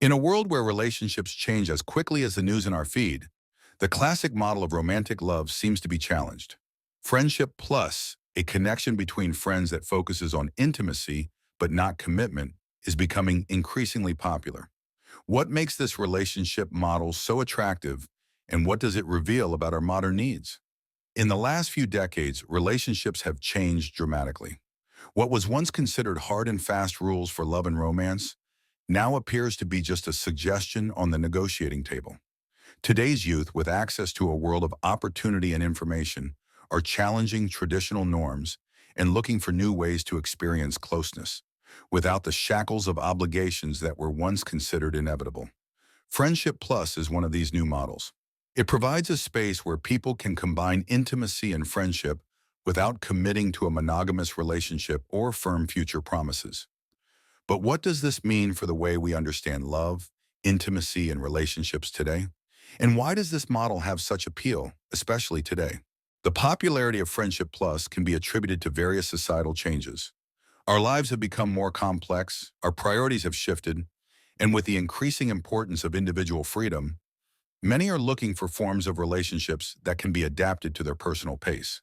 In a world where relationships change as quickly as the news in our feed, the classic model of romantic love seems to be challenged. Friendship plus, a connection between friends that focuses on intimacy but not commitment, is becoming increasingly popular. What makes this relationship model so attractive, and what does it reveal about our modern needs? In the last few decades, relationships have changed dramatically. What was once considered hard and fast rules for love and romance now appears to be just a suggestion on the negotiating table. Today's youth, with access to a world of opportunity and information, are challenging traditional norms and looking for new ways to experience closeness, without the shackles of obligations that were once considered inevitable. Friendship Plus is one of these new models. It provides a space where people can combine intimacy and friendship without committing to a monogamous relationship or firm future promises. But what does this mean for the way we understand love, intimacy, and relationships today? And why does this model have such appeal, especially today? The popularity of Friendship Plus can be attributed to various societal changes. Our lives have become more complex, our priorities have shifted, and with the increasing importance of individual freedom, many are looking for forms of relationships that can be adapted to their personal pace.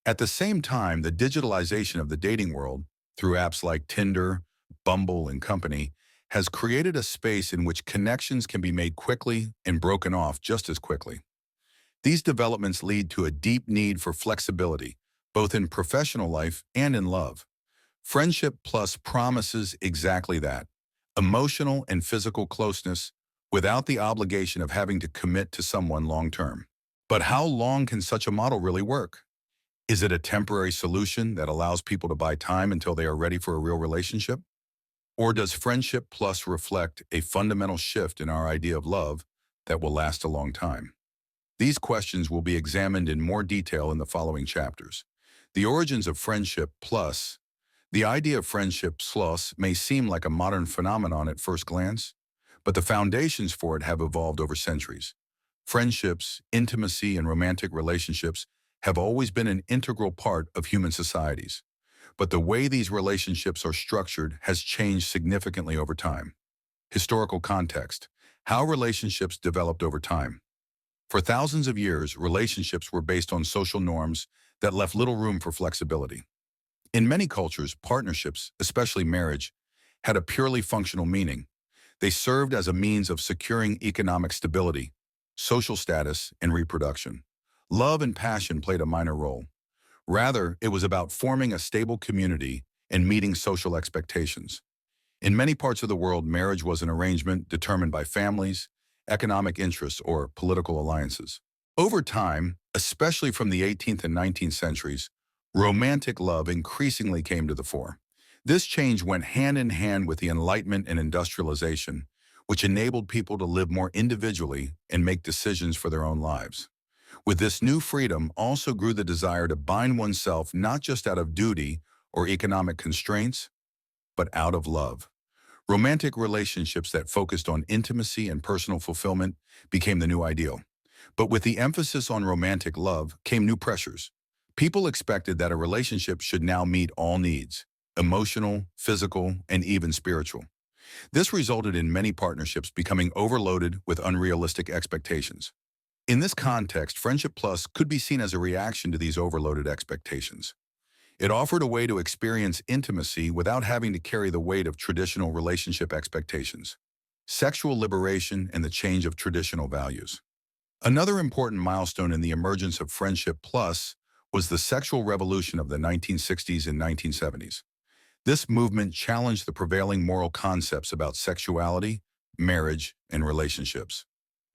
At the same time, the digitalization of the dating world, through apps like Tinder, Bumble, and company, has created a space in which connections can be made quickly and broken off just as quickly. These developments lead to a deep need for flexibility, both in professional life and in love. Friendship Plus promises exactly that: emotional and physical closeness without the obligation of having to commit to someone long-term. But how long can such a model really work? Is it a temporary solution that allows people to buy time until they are ready for a real relationship? Or does Friendship Plus reflect a fundamental shift in our idea of love that will last a long time? These questions will be examined in more detail in the following chapters. The origins of Friendship Plus. The idea of Friendship Plus may seem like a modern phenomenon at first glance, but the foundations for it have evolved over centuries. Friendships, intimacy, and romantic relationships have always been an integral part of human societies. But the way these relationships are structured has changed significantly over time. Historical context: how relationships developed over time. For thousands of years, relationships were based on social norms that left little room for flexibility. In many cultures, partnerships, especially marriage, had a purely functional meaning. They served as a means of securing economic stability, social status, and reproduction. Love and passion played a minor role. Rather, it was about forming a stable community and meeting social expectations. In many parts of the world, marriage was an arrangement determined by families, economic interests, or political alliances. Over time, especially from the 18th and 19th centuries, romantic love increasingly came to the fore. This change went hand in hand with the Enlightenment and industrialization, which enabled people to live more individually and make decisions for their own lives. With this new freedom also grew the desire to bind oneself not just out of duty or economic constraints, but out of love. Romantic relationships that focused on intimacy and personal fulfillment became the new ideal. But with the emphasis on romantic love came new pressures. People expected that a relationship should now meet all needs: emotional, physical, and even spiritual. This resulted in many partnerships becoming overloaded with unrealistic expectations. In this context, Friendship Plus could be seen as a reaction to these overloaded expectations. It offered a way to experience intimacy without having to carry the weight of traditional relationship expectations, sexual liberation, and the change of traditional values. Another important milestone in the emergence of Friendship Plus was the sexual revolution of the 1960s and 1970s. This movement challenged the prevailing moral concepts about sexuality, marriage, and relationships.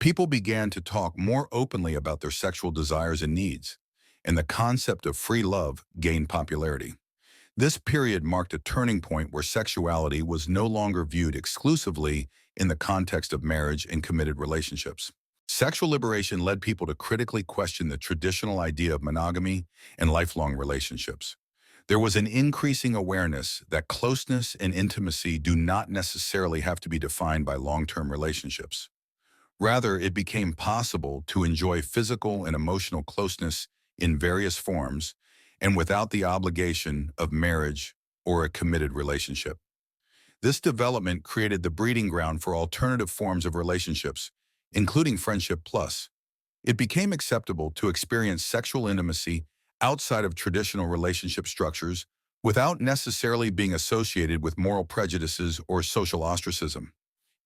People began to talk more openly about their sexual desires and needs, and the concept of free love gained popularity. This period marked a turning point where sexuality was no longer viewed exclusively in the context of marriage and committed relationships. Sexual liberation led people to critically question the traditional idea of monogamy and lifelong relationships. There was an increasing awareness that closeness and intimacy do not necessarily have to be defined by long-term relationships. Rather, it became possible to enjoy physical and emotional closeness in various forms and without the obligation of marriage or a committed relationship. This development created the breeding ground for alternative forms of relationships, including Friendship Plus. It became acceptable to experience sexual intimacy outside of traditional relationship structures without necessarily being associated with moral prejudices or social ostracism.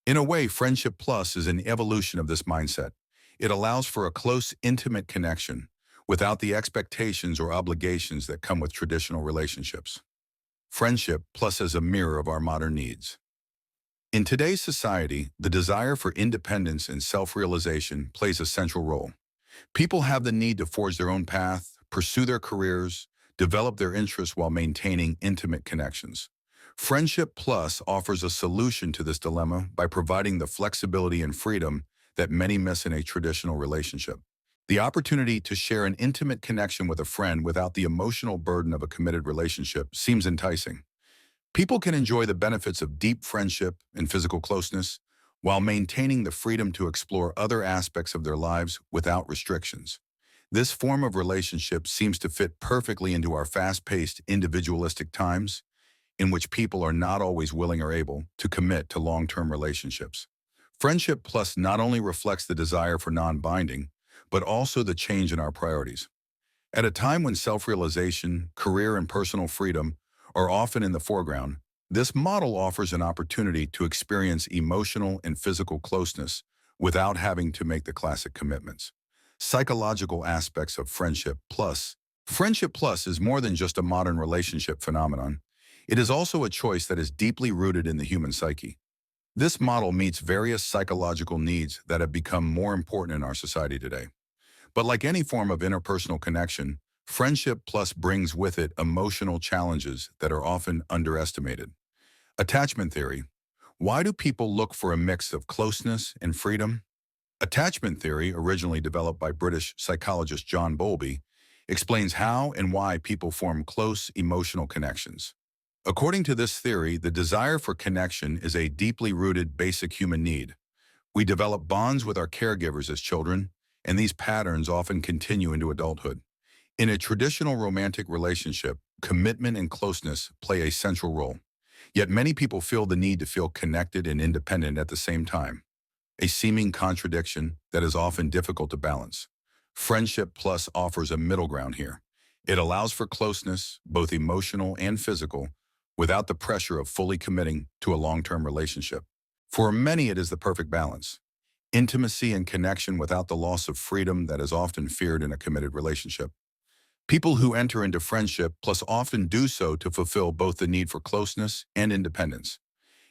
In a way, Friendship Plus is an evolution of this mindset. It allows for a close, intimate connection without the expectations or obligations that come with traditional relationships. Friendship Plus as a mirror of our modern needs. In today's society, the desire for independence and self-realization plays a central role. People have the need to forge their own path, pursue their careers, develop their interests while maintaining intimate connections. Friendship Plus offers a solution to this dilemma by providing the flexibility and freedom that many miss in a traditional relationship. The opportunity to share an intimate connection with a friend without the emotional burden of a committed relationship seems enticing. People can enjoy the benefits of deep friendship and physical closeness while maintaining the freedom to explore other aspects of their lives without restrictions. This form of relationship seems to fit perfectly into our fast-paced, individualistic times, in which people are not always willing or able to commit to long-term relationships. Friendship Plus not only reflects the desire for non-binding, but also the change in our priorities. At a time when self-realization, career, and personal freedom are often in the foreground, this model offers an opportunity to experience emotional and physical closeness without having to make the classic commitments. Psychological aspects of Friendship Plus. Friendship Plus is more than just a modern relationship phenomenon. It is also a choice that is deeply rooted in the human psyche. This model meets various psychological needs that have become more important in our society today. But like any form of interpersonal connection, Friendship Plus brings with it emotional challenges that are often underestimated. Attachment theory. Why do people look for a mix of closeness and freedom? Attachment theory, originally developed by British psychologist John Bowlby, explains how and why people form close emotional connections. According to this theory, the desire for connection is a deeply rooted basic human need. We develop bonds with our caregivers as children, and these patterns often continue into adulthood. In a traditional romantic relationship, commitment and closeness play a central role. Yet many people feel the need to feel connected and independent at the same time, a seeming contradiction that is often difficult to balance. Friendship Plus offers a middle ground here. It allows for closeness, both emotional and physical, without the pressure of fully committing to a long-term relationship. For many, it is the perfect balance. Intimacy and connection without the loss of freedom that is often feared in a committed relationship. People who enter into Friendship Plus often do so to fulfill both the need for closeness and independence.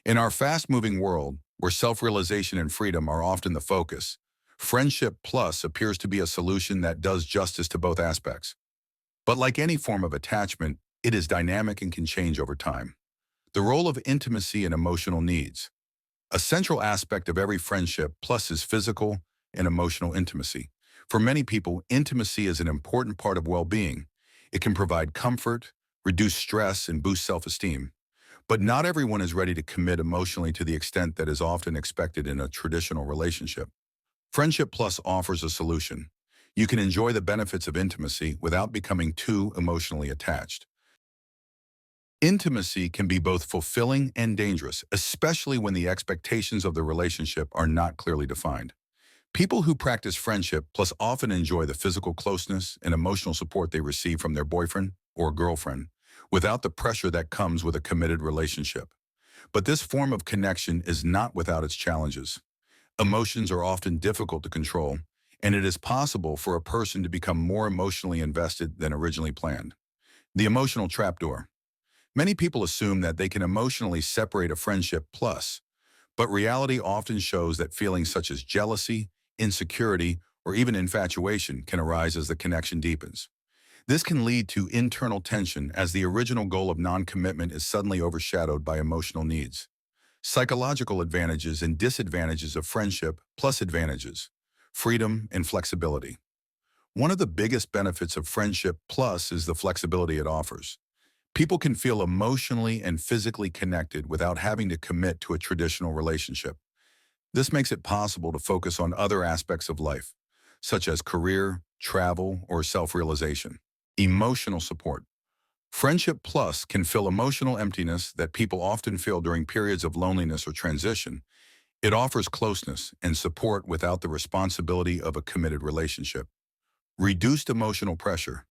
In our fast-moving world, where self-realization and freedom are often the focus, Friendship Plus appears to be a solution that does justice to both aspects. But like any form of attachment, it is dynamic and can change over time. The role of intimacy and emotional needs. A central aspect of every Friendship Plus is physical and emotional intimacy. For many people, intimacy is an important part of well-being. It can provide comfort, reduce stress, and boost self-esteem. But not everyone is ready to commit emotionally to the extent that is often expected in a traditional relationship. Friendship Plus offers a solution. You can enjoy the benefits of intimacy without becoming too emotionally attached. Intimacy can be both fulfilling and dangerous, especially when the expectations of the relationship are not clearly defined. People who practice Friendship Plus often enjoy the physical closeness and emotional support they receive from their boyfriend or girlfriend, without the pressure that comes with a committed relationship. But this form of connection is not without its challenges. Emotions are often difficult to control, and it is possible for a person to become more emotionally invested than originally planned. The emotional trapdoor. Many people assume that they can emotionally separate a Friendship Plus, but reality often shows that feelings such as jealousy, insecurity, or even infatuation can arise as the connection deepens. This can lead to internal tension as the original goal of non-commitment is suddenly overshadowed by emotional needs. Psychological advantages and disadvantages of Friendship Plus advantages. Freedom and flexibility. One of the biggest benefits of Friendship Plus is the flexibility it offers. People can feel emotionally and physically connected without having to commit to a traditional relationship. This makes it possible to focus on other aspects of life, such as career, travel, or self-realization. Emotional support. Friendship Plus can fill emotional emptiness that people often feel during periods of loneliness or transition. It offers closeness and support without the responsibility of a committed relationship. Reduced emotional pressure.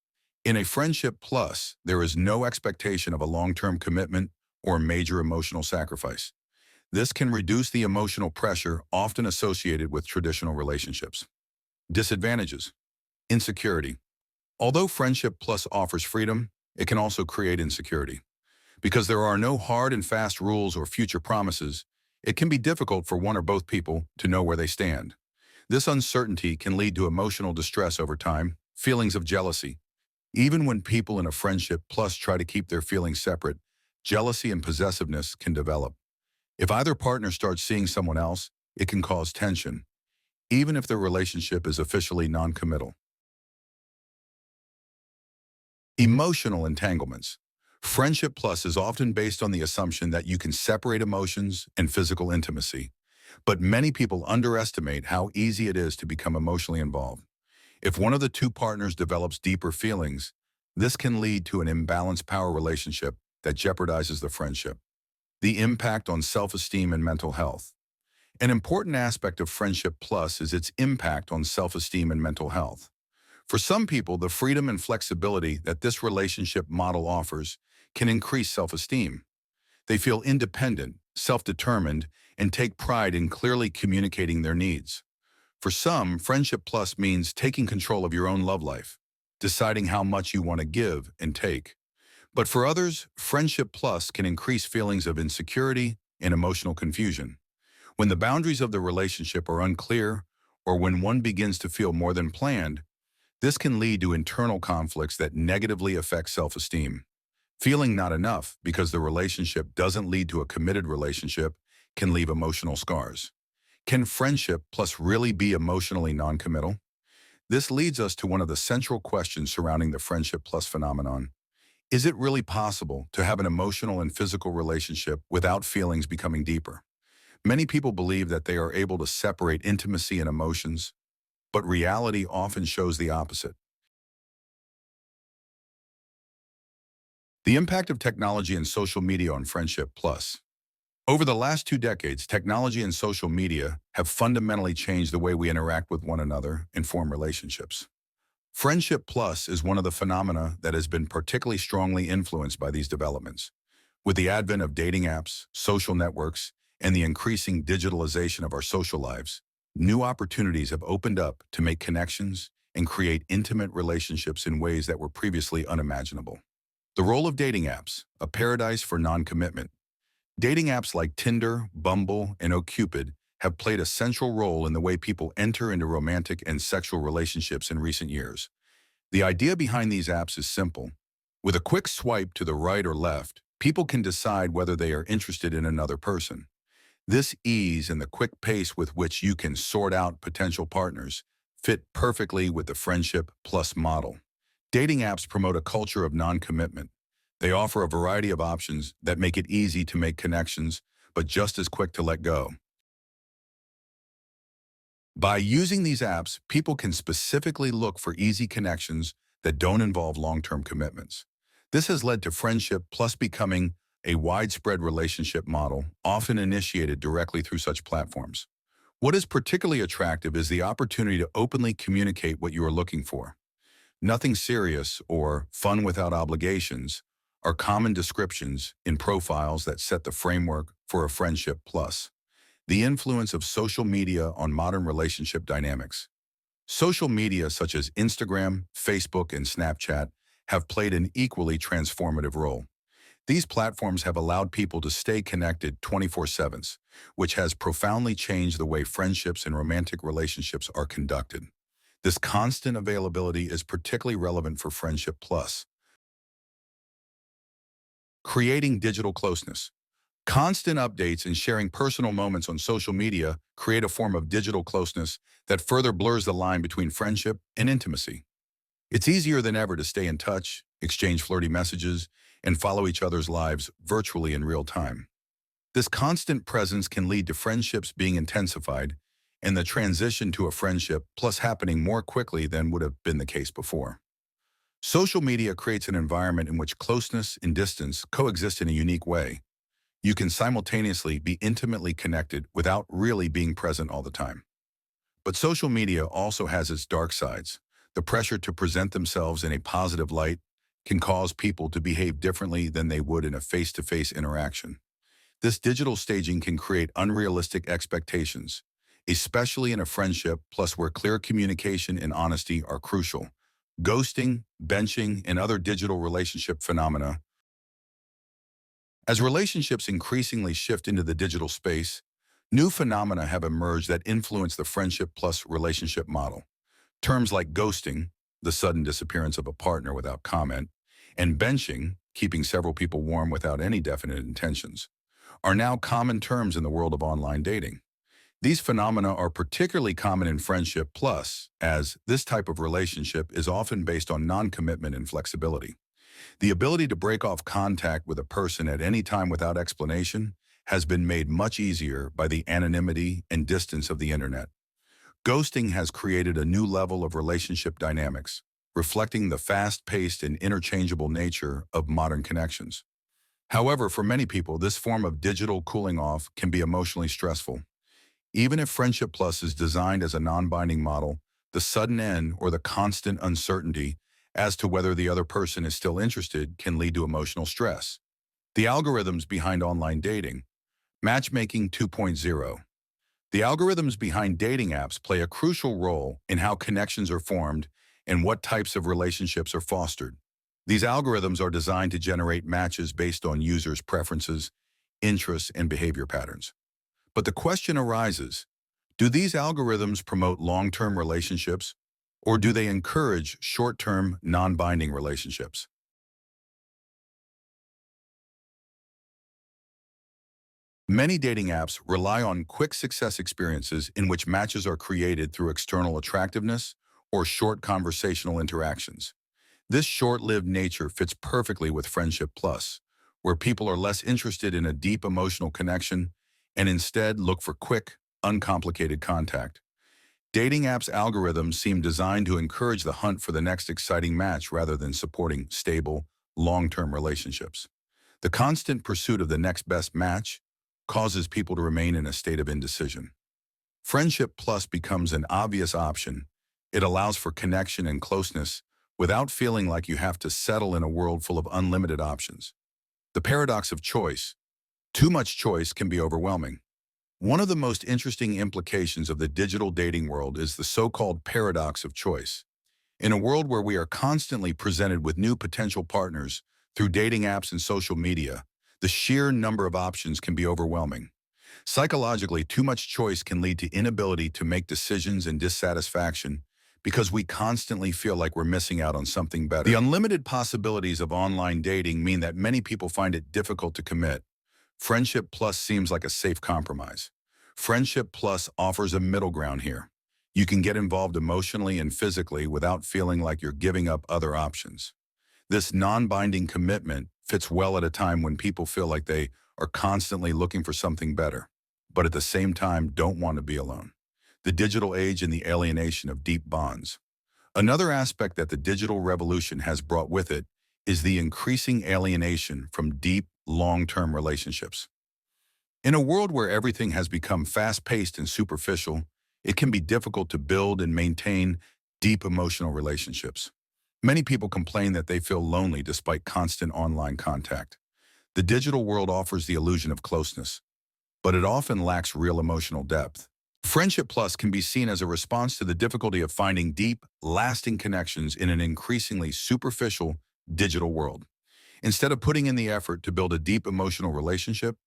In a Friendship Plus, there is no expectation of a long-term commitment or major emotional sacrifice. This can reduce the emotional pressure often associated with traditional relationships. Disadvantages. Insecurity. Although Friendship Plus offers freedom, it can also create insecurity. Because there are no hard and fast rules or future promises, it can be difficult for one or both people to know where they stand. This uncertainty can lead to emotional distress over time, feelings of jealousy. Even when people in a Friendship Plus try to keep their feelings separate, jealousy and possessiveness can develop. If either partner starts seeing someone else, it can cause tension, even if their relationship is officially non-committal. Emotional entanglements. Friendship Plus is often based on the assumption that you can separate emotions and physical intimacy, but many people underestimate how easy it is to become emotionally involved. If one of the two partners develops deeper feelings, this can lead to an imbalanced power relationship that jeopardizes the friendship. The impact on self-esteem and mental health. An important aspect of Friendship Plus is its impact on self-esteem and mental health. For some people, the freedom and flexibility that this relationship model offers can increase self-esteem. They feel independent, self-determined, and take pride in clearly communicating their needs. For some, Friendship Plus means taking control of your own love life, deciding how much you want to give and take. But for others, Friendship Plus can increase feelings of insecurity and emotional confusion. When the boundaries of the relationship are unclear, or when one begins to feel more than planned, this can lead to internal conflicts that negatively affect self-esteem. Feeling not enough because the relationship doesn't lead to a committed relationship can leave emotional scars. Can Friendship Plus really be emotionally non-committal? This leads us to one of the central questions surrounding the Friendship Plus phenomenon. Is it really possible to have an emotional and physical relationship without feelings becoming deeper? Many people believe that they are able to separate intimacy and emotions, but reality often shows the opposite. The impact of technology and social media on Friendship Plus. Over the last 2 decades, technology and social media have fundamentally changed the way we interact with one another and form relationships. Friendship Plus is one of the phenomena that has been particularly strongly influenced by these developments. With the advent of dating apps, social networks, and the increasing digitalization of our social lives, new opportunities have opened up to make connections and create intimate relationships in ways that were previously unimaginable. The role of dating apps, a paradise for non-commitment. Dating apps like Tinder, Bumble, and OkCupid have played a central role in the way people enter into romantic and sexual relationships in recent years. The idea behind these apps is simple. With a quick swipe to the right or left, people can decide whether they are interested in another person. This ease and the quick pace with which you can sort out potential partners fit perfectly with the Friendship Plus model. Dating apps promote a culture of non-commitment. They offer a variety of options that make it easy to make connections, but just as quick to let go. By using these apps, people can specifically look for easy connections that don't involve long-term commitments. This has led to Friendship Plus becoming a widespread relationship model, often initiated directly through such platforms. What is particularly attractive is the opportunity to openly communicate what you are looking for. Nothing serious or fun without obligations are common descriptions in profiles that set the framework for a Friendship Plus. The influence of social media on modern relationship dynamics. Social media such as Instagram, Facebook, and Snapchat have played an equally transformative role. These platforms have allowed people to stay connected 24/7, which has profoundly changed the way friendships and romantic relationships are conducted. This constant availability is particularly relevant for Friendship Plus. Creating digital closeness. Constant updates and sharing personal moments on social media create a form of digital closeness that further blurs the line between friendship and intimacy. It's easier than ever to stay in touch, exchange flirty messages, and follow each other's lives virtually in real time. This constant presence can lead to friendships being intensified and the transition to a Friendship Plus happening more quickly than would have been the case before. Social media creates an environment in which closeness and distance coexist in a unique way. You can simultaneously be intimately connected without really being present all the time. But social media also has its dark sides. The pressure to present themselves in a positive light can cause people to behave differently than they would in a face-to-face interaction. This digital staging can create unrealistic expectations, especially in a friendship, plus where clear communication and honesty are crucial. Ghosting, benching, and other digital relationship phenomena. As relationships increasingly shift into the digital space, new phenomena have emerged that influence the friendship plus relationship model. Terms like ghosting, the sudden disappearance of a partner without comment, and benching, keeping several people warm without any definite intentions, are now common terms in the world of online dating. These phenomena are particularly common in friendship plus, as this type of relationship is often based on non-commitment and flexibility. The ability to break off contact with a person at any time without explanation has been made much easier by the anonymity and distance of the internet. Ghosting has created a new level of relationship dynamics, reflecting the fast-paced and interchangeable nature of modern connections. However, for many people, this form of digital cooling off can be emotionally stressful. Even if Friendship Plus is designed as a non-binding model, the sudden end or the constant uncertainty as to whether the other person is still interested can lead to emotional stress. The algorithms behind online dating. Matchmaking 2.0. The algorithms behind dating apps play a crucial role in how connections are formed and what types of relationships are fostered. These algorithms are designed to generate matches based on users' preferences, interests, and behavior patterns. But the question arises, do these algorithms promote long-term relationships, or do they encourage short-term, non-binding relationships? Many dating apps rely on quick success experiences in which matches are created through external attractiveness or short conversational interactions. This short-lived nature fits perfectly with Friendship Plus, where people are less interested in a deep emotional connection and instead look for quick, uncomplicated contact. Dating apps' algorithms seem designed to encourage the hunt for the next exciting match rather than supporting stable, long-term relationships. The constant pursuit of the next best match causes people to remain in a state of indecision. Friendship Plus becomes an obvious option. It allows for connection and closeness without feeling like you have to settle in a world full of unlimited options. The paradox of choice. Too much choice can be overwhelming. One of the most interesting implications of the digital dating world is the so-called paradox of choice. In a world where we are constantly presented with new potential partners through dating apps and social media, the sheer number of options can be overwhelming. Psychologically, too much choice can lead to inability to make decisions and dissatisfaction because we constantly feel like we're missing out on something better. The unlimited possibilities of online dating mean that many people find it difficult to commit. Friendship Plus seems like a safe compromise. Friendship Plus offers a middle ground here. You can get involved emotionally and physically without feeling like you're giving up other options. This non-binding commitment fits well at a time when people feel like they are constantly looking for something better, but at the same time don't want to be alone. The digital age and the alienation of deep bonds. Another aspect that the digital revolution has brought with it is the increasing alienation from deep, long-term relationships. In a world where everything has become fast-paced and superficial, it can be difficult to build and maintain deep emotional relationships. Many people complain that they feel lonely despite constant online contact. The digital world offers the illusion of closeness, but it often lacks real emotional depth. Friendship Plus can be seen as a response to the difficulty of finding deep, lasting connections in an increasingly superficial digital world. Instead of putting in the effort to build a deep emotional relationship,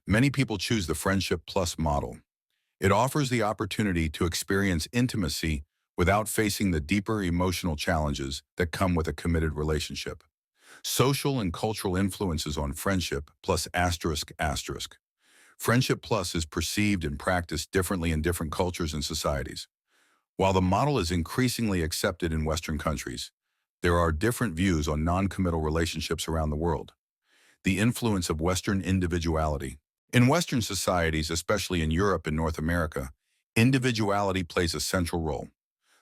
many people choose the Friendship Plus model. It offers the opportunity to experience intimacy without facing the deeper emotional challenges that come with a committed relationship. Social and cultural influences on Friendship Plus ***. Friendship Plus is perceived and practiced differently in different cultures and societies. While the model is increasingly accepted in Western countries, there are different views on non-committal relationships around the world. The influence of Western individuality. In Western societies, especially in Europe and North America, individuality plays a central role.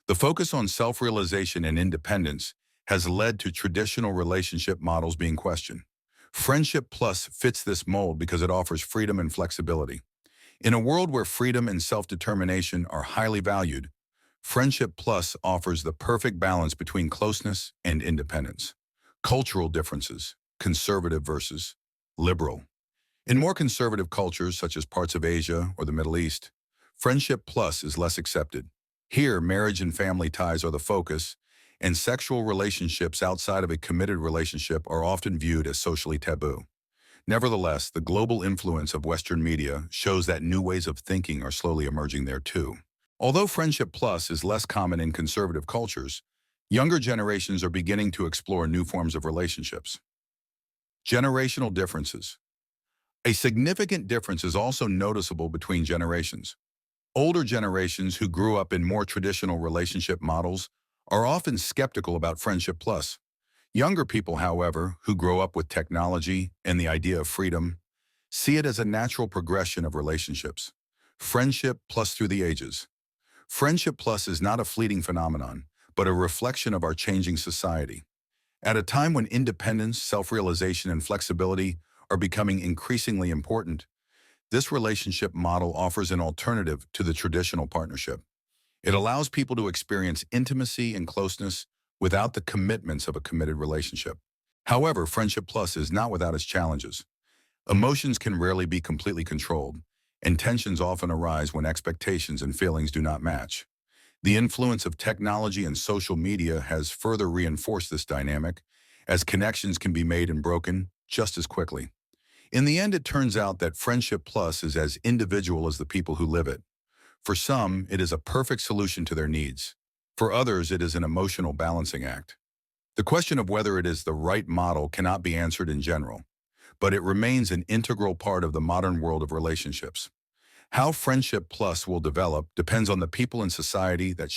The focus on self-realization and independence has led to traditional relationship models being questioned. Friendship Plus fits this mold because it offers freedom and flexibility. In a world where freedom and self-determination are highly valued, Friendship Plus offers the perfect balance between closeness and independence. Cultural differences, conservative versus liberal. In more conservative cultures, such as parts of Asia or the Middle East, Friendship Plus is less accepted. Here, marriage and family ties are the focus, and sexual relationships outside of a committed relationship are often viewed as socially taboo. Nevertheless, the global influence of Western media shows that new ways of thinking are slowly emerging there too. Although Friendship Plus is less common in conservative cultures, younger generations are beginning to explore new forms of relationships. Generational differences. A significant difference is also noticeable between generations. Older generations who grew up in more traditional relationship models are often skeptical about Friendship Plus. Younger people, however, who grow up with technology and the idea of freedom, see it as a natural progression of relationships. Friendship Plus through the ages. Friendship Plus is not a fleeting phenomenon, but a reflection of our changing society. At a time when independence, self-realization, and flexibility are becoming increasingly important, this relationship model offers an alternative to the traditional partnership. It allows people to experience intimacy and closeness without the commitments of a committed relationship. However, Friendship Plus is not without its challenges. Emotions can rarely be completely controlled, and tensions often arise when expectations and feelings do not match. The influence of technology and social media has further reinforced this dynamic, as connections can be made and broken just as quickly. In the end, it turns out that Friendship Plus is as individual as the people who live it. For some, it is a perfect solution to their needs. For others, it is an emotional balancing act. The question of whether it is the right model cannot be answered in general, but it remains an integral part of the modern world of relationships. How Friendship Plus will develop depends on the people in society that